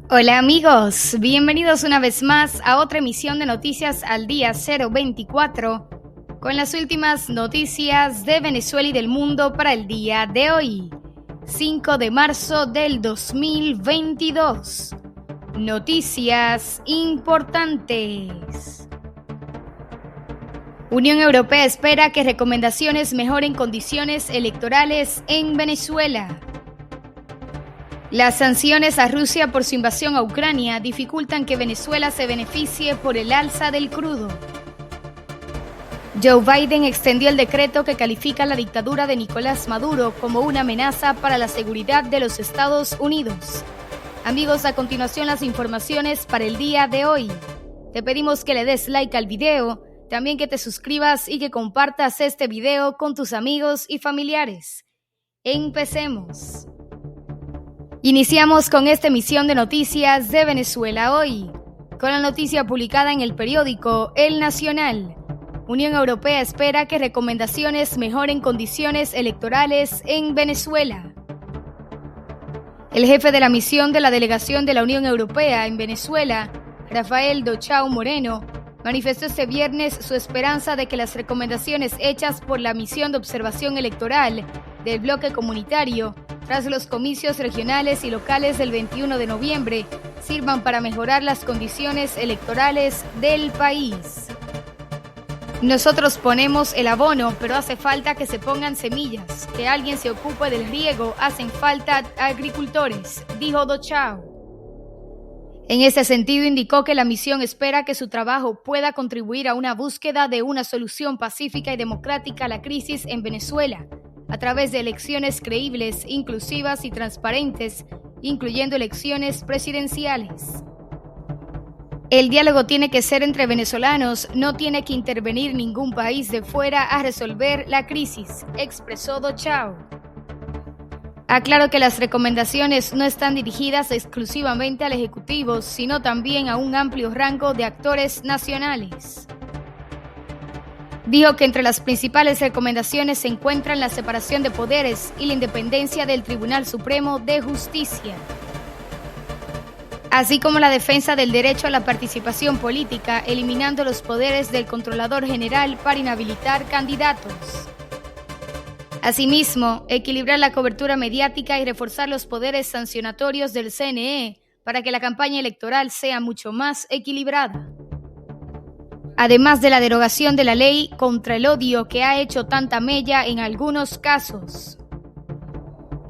Hola amigos, bienvenidos una vez más a otra emisión de Noticias al Día 024 con las últimas noticias de Venezuela y del mundo para el día de hoy, 5 de marzo del 2022. Noticias importantes. Unión Europea espera que recomendaciones mejoren condiciones electorales en Venezuela. Las sanciones a Rusia por su invasión a Ucrania dificultan que Venezuela se beneficie por el alza del crudo. Joe Biden extendió el decreto que califica la dictadura de Nicolás Maduro como una amenaza para la seguridad de los Estados Unidos. Amigos, a continuación las informaciones para el día de hoy. Te pedimos que le des like al video, también que te suscribas y que compartas este video con tus amigos y familiares. Empecemos. Iniciamos con esta emisión de Noticias de Venezuela hoy, con la noticia publicada en el periódico El Nacional. Unión Europea espera que recomendaciones mejoren condiciones electorales en Venezuela. El jefe de la misión de la delegación de la Unión Europea en Venezuela, Rafael Dochao Moreno, manifestó este viernes su esperanza de que las recomendaciones hechas por la misión de observación electoral del bloque comunitario tras los comicios regionales y locales del 21 de noviembre sirvan para mejorar las condiciones electorales del país. Nosotros ponemos el abono, pero hace falta que se pongan semillas, que alguien se ocupe del riego, hacen falta agricultores, dijo Dochao. En ese sentido, indicó que la misión espera que su trabajo pueda contribuir a una búsqueda de una solución pacífica y democrática a la crisis en Venezuela, a través de elecciones creíbles, inclusivas y transparentes, incluyendo elecciones presidenciales. El diálogo tiene que ser entre venezolanos, no tiene que intervenir ningún país de fuera a resolver la crisis, expresó Dochao. Aclaró que las recomendaciones no están dirigidas exclusivamente al Ejecutivo, sino también a un amplio rango de actores nacionales. Dijo que entre las principales recomendaciones se encuentran la separación de poderes y la independencia del Tribunal Supremo de Justicia, así como la defensa del derecho a la participación política, eliminando los poderes del Controlador General para inhabilitar candidatos. Asimismo, equilibrar la cobertura mediática y reforzar los poderes sancionatorios del CNE para que la campaña electoral sea mucho más equilibrada. Además de la derogación de la ley contra el odio que ha hecho tanta mella en algunos casos.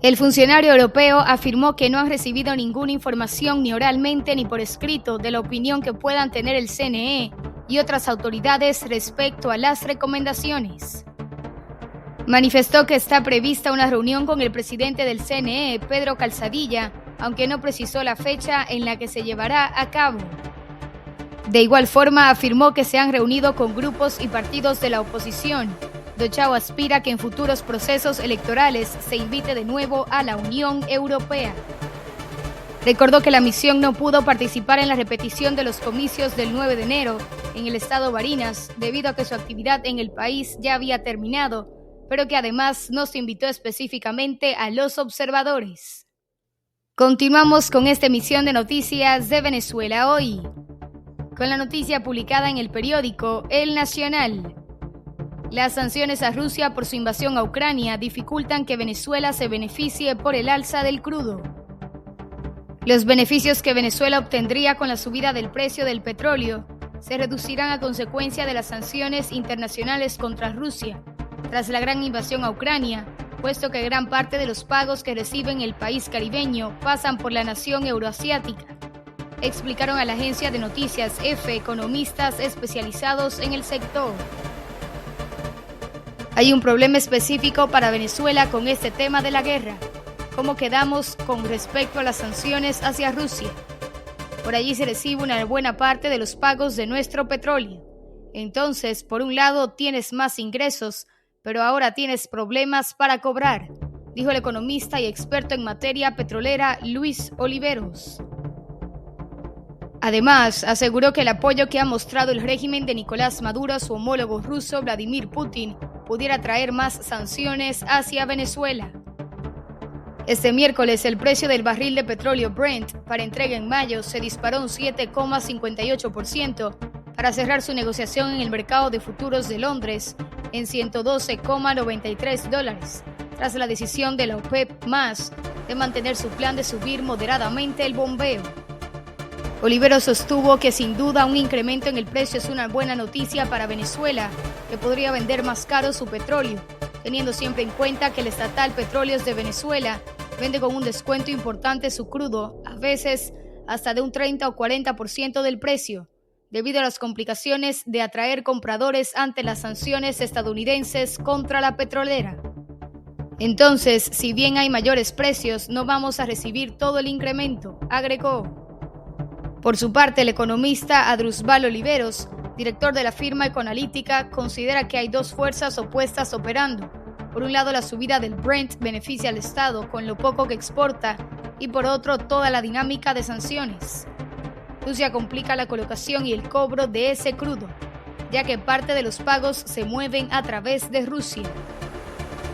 El funcionario europeo afirmó que no han recibido ninguna información ni oralmente ni por escrito de la opinión que puedan tener el CNE y otras autoridades respecto a las recomendaciones. Manifestó que está prevista una reunión con el presidente del CNE, Pedro Calzadilla, aunque no precisó la fecha en la que se llevará a cabo. De igual forma, afirmó que se han reunido con grupos y partidos de la oposición. Dochao aspira que en futuros procesos electorales se invite de nuevo a la Unión Europea. Recordó que la misión no pudo participar en la repetición de los comicios del 9 de enero en el estado Barinas, debido a que su actividad en el país ya había terminado, pero que además no se invitó específicamente a los observadores. Continuamos con esta emisión de Noticias de Venezuela hoy, con la noticia publicada en el periódico El Nacional. Las sanciones a Rusia por su invasión a Ucrania dificultan que Venezuela se beneficie por el alza del crudo. Los beneficios que Venezuela obtendría con la subida del precio del petróleo se reducirán a consecuencia de las sanciones internacionales contra Rusia, tras la gran invasión a Ucrania, puesto que gran parte de los pagos que recibe el país caribeño pasan por la nación euroasiática, explicaron a la agencia de noticias EFE economistas especializados en el sector. Hay un problema específico para Venezuela con este tema de la guerra. ¿Cómo quedamos con respecto a las sanciones hacia Rusia? Por allí se recibe una buena parte de los pagos de nuestro petróleo. Entonces, por un lado tienes más ingresos, pero ahora tienes problemas para cobrar, dijo el economista y experto en materia petrolera Luis Oliveros. Además, aseguró que el apoyo que ha mostrado el régimen de Nicolás Maduro a su homólogo ruso Vladimir Putin pudiera traer más sanciones hacia Venezuela. Este miércoles el precio del barril de petróleo Brent para entrega en mayo se disparó un 7,58% para cerrar su negociación en el mercado de futuros de Londres en $112,93, tras la decisión de la OPEP+ de mantener su plan de subir moderadamente el bombeo. Oliveros sostuvo que sin duda un incremento en el precio es una buena noticia para Venezuela, que podría vender más caro su petróleo, teniendo siempre en cuenta que el estatal Petróleos de Venezuela vende con un descuento importante su crudo, a veces hasta de un 30 o 40% del precio, debido a las complicaciones de atraer compradores ante las sanciones estadounidenses contra la petrolera. Entonces, si bien hay mayores precios, no vamos a recibir todo el incremento, agregó. Por su parte, el economista Adruzbal Oliveros, director de la firma Econalítica, considera que hay dos fuerzas opuestas operando. Por un lado, la subida del Brent beneficia al Estado con lo poco que exporta y por otro, toda la dinámica de sanciones. Rusia complica la colocación y el cobro de ese crudo, ya que parte de los pagos se mueven a través de Rusia.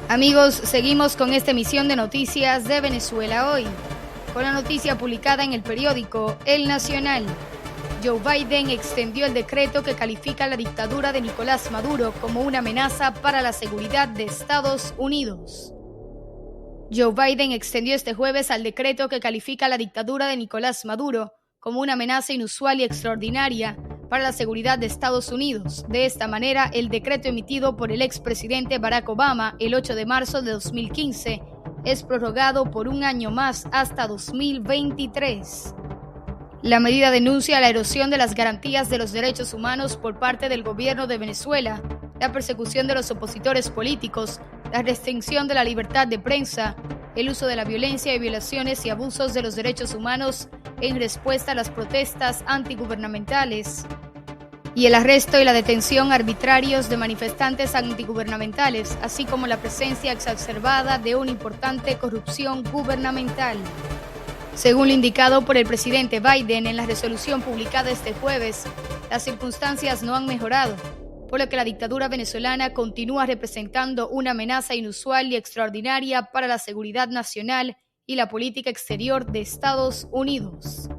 Amigos, seguimos con esta emisión de Noticias de Venezuela Hoy, con la noticia publicada en el periódico El Nacional. Joe Biden extendió el decreto que califica la dictadura de Nicolás Maduro como una amenaza para la seguridad de Estados Unidos. Joe Biden extendió este jueves al decreto que califica la dictadura de Nicolás Maduro como una amenaza inusual y extraordinaria para la seguridad de Estados Unidos. De esta manera, el decreto emitido por el expresidente Barack Obama el 8 de marzo de 2015 es prorrogado por un año más hasta 2023. La medida denuncia la erosión de las garantías de los derechos humanos por parte del gobierno de Venezuela, la persecución de los opositores políticos, la restricción de la libertad de prensa, el uso de la violencia y violaciones y abusos de los derechos humanos en respuesta a las protestas antigubernamentales, y el arresto y la detención arbitrarios de manifestantes antigubernamentales, así como la presencia exacerbada de una importante corrupción gubernamental. Según lo indicado por el presidente Biden en la resolución publicada este jueves, las circunstancias no han mejorado, por lo que la dictadura venezolana continúa representando una amenaza inusual y extraordinaria para la seguridad nacional y la política exterior de Estados Unidos.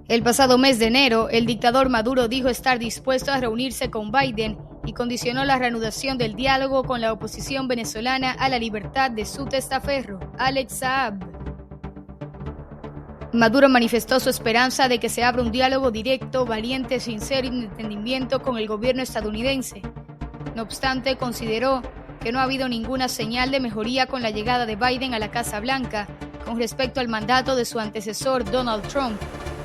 El pasado mes de enero, el dictador Maduro dijo estar dispuesto a reunirse con Biden y condicionó la reanudación del diálogo con la oposición venezolana a la libertad de su testaferro, Alex Saab. Maduro manifestó su esperanza de que se abra un diálogo directo, valiente, sincero y de entendimiento con el gobierno estadounidense. No obstante, consideró que no ha habido ninguna señal de mejoría con la llegada de Biden a la Casa Blanca con respecto al mandato de su antecesor Donald Trump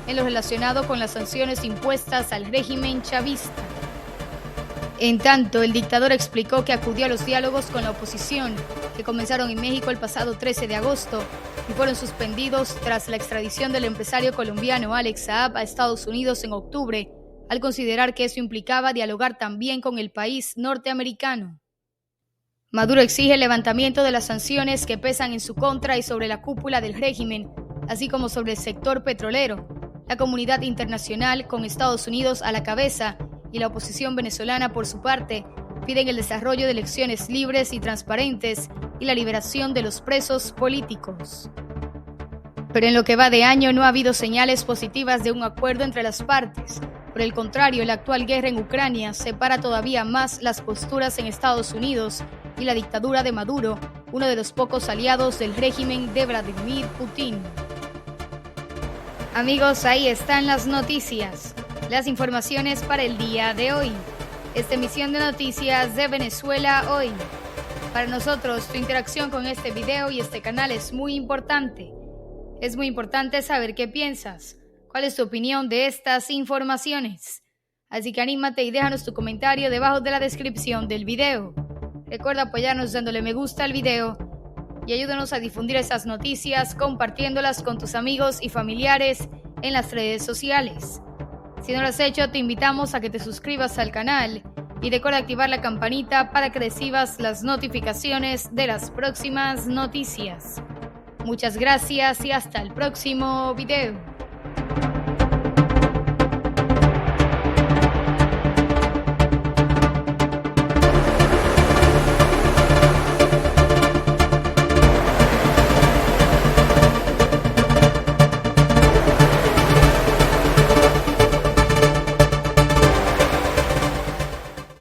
en lo relacionado con las sanciones impuestas al régimen chavista. En tanto, el dictador explicó que acudió a los diálogos con la oposición, que comenzaron en México el pasado 13 de agosto y fueron suspendidos tras la extradición del empresario colombiano Alex Saab a Estados Unidos en octubre, al considerar que eso implicaba dialogar también con el país norteamericano. Maduro exige el levantamiento de las sanciones que pesan en su contra y sobre la cúpula del régimen, así como sobre el sector petrolero. La comunidad internacional, con Estados Unidos a la cabeza, y la oposición venezolana, por su parte, piden el desarrollo de elecciones libres y transparentes y la liberación de los presos políticos. Pero en lo que va de año no ha habido señales positivas de un acuerdo entre las partes. Por el contrario, la actual guerra en Ucrania separa todavía más las posturas en Estados Unidos y la dictadura de Maduro, uno de los pocos aliados del régimen de Vladimir Putin. Amigos, ahí están las noticias, las informaciones para el día de hoy. Esta emisión de Noticias de Venezuela Hoy. Para nosotros, tu interacción con este video y este canal es muy importante. Es muy importante saber qué piensas, cuál es tu opinión de estas informaciones. Así que anímate y déjanos tu comentario debajo de la descripción del video. Recuerda apoyarnos dándole me gusta al video y ayúdanos a difundir esas noticias compartiéndolas con tus amigos y familiares en las redes sociales. Si no lo has hecho, te invitamos a que te suscribas al canal y recuerda activar la campanita para que recibas las notificaciones de las próximas noticias. Muchas gracias y hasta el próximo video.